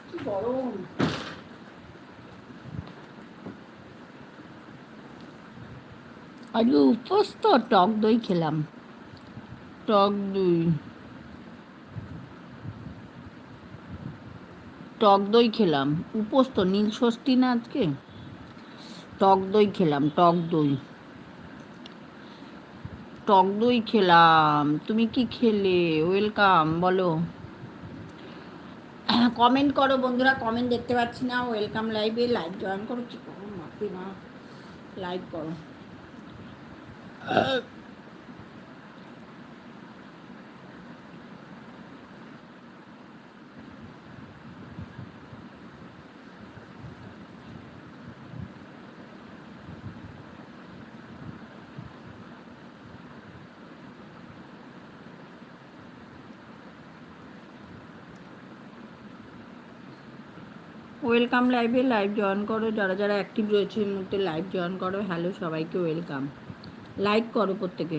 কি গরম। আজকে উপোস তো, টক দই খেলাম। টক দই, টক দই খেলাম। উপোস তো, নীল ষষ্ঠী না আজকে। টক দই খেলাম, টক দই। টক দই খেলাম। তুমি কি খেলে? ওয়েলকাম, বলো। কমেন্ট করো বন্ধুরা, কমেন্ট দেখতে পাচ্ছি না। ওয়েলকাম লাইভে, লাইভ জয়েন করো। কি করো মাপি মা, লাইভ করো। ওয়েলকাম লাইভে, লাইভ জয়েন করো। যারা যারা অ্যাক্টিভ রয়েছে এই মুহূর্তে লাইভ জয়েন করো। হ্যালো সবাইকে, ওয়েলকাম। লাইক করো প্রত্যেকে।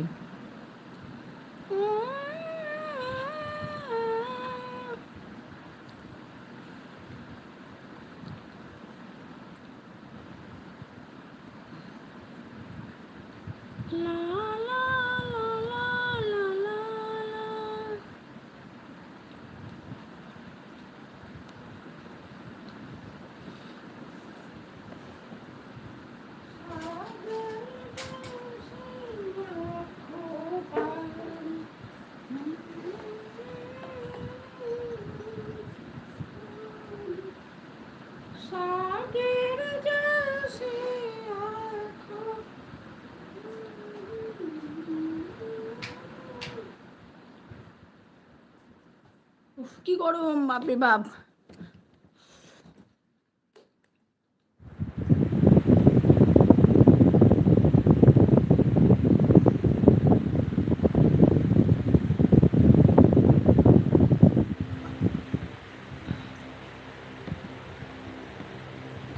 লা লা লা লা লা লা লা। সাগের জলসে আঁখো। উফ, কি গরম বাপরে বাপ।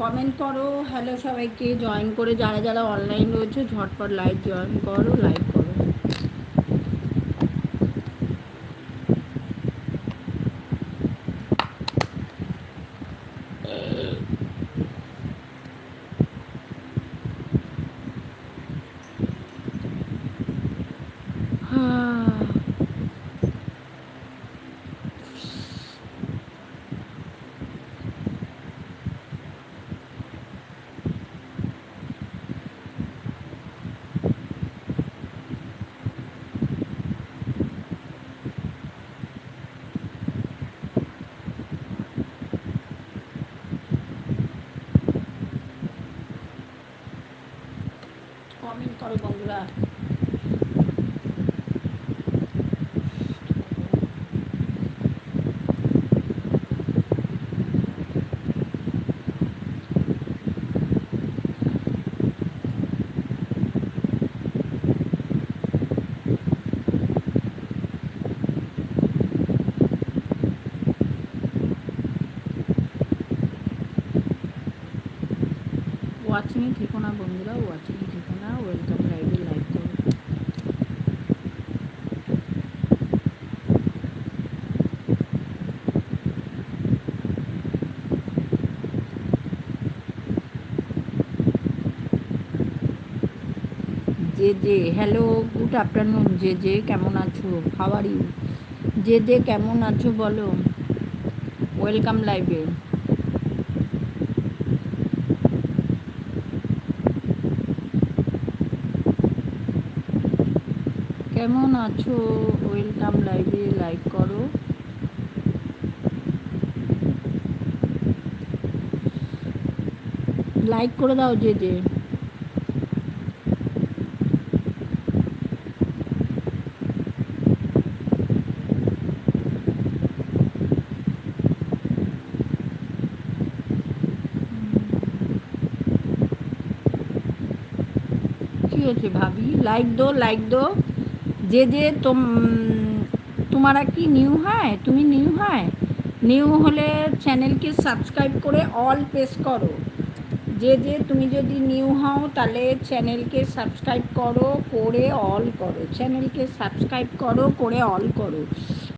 কমেন্ট করো। হ্যালো সবাইকে, জয়েন করে যারা যারা অনলাইন রয়েছে ঝটপট লাইভ জয়েন করো, লাইভ করো। কমেন্ট করো বন্ধুরা। ওয়াচিংয়ে থেকো না বন্ধুরা, ওয়াচিংয়ে থেকো না। ওয়েলকাম লাইভে, লাইভ করো। যে যে হ্যালো, গুড আফটারনুন। যে যে কেমন আছো? How are you? যে যে কেমন আছো বলো। ওয়েলকাম লাইভে। কেমন আছো? ওয়েলকাম লাইভে, লাইভ করো। লাইক করে দাও যে যে। কি হয়েছে ভাবি? লাইক দো, লাইক দো। যে যে তোমারা কি নিউ হয়? তুমি নিউ হয়? নিউ হলে চ্যানেলকে সাবস্ক্রাইব করে অল প্রেস করো। যে যে তুমি যদি নিউ হও তাহলে চ্যানেলকে সাবস্ক্রাইব করো, করে অল করো। চ্যানেলকে সাবস্ক্রাইব করো, করে অল করো।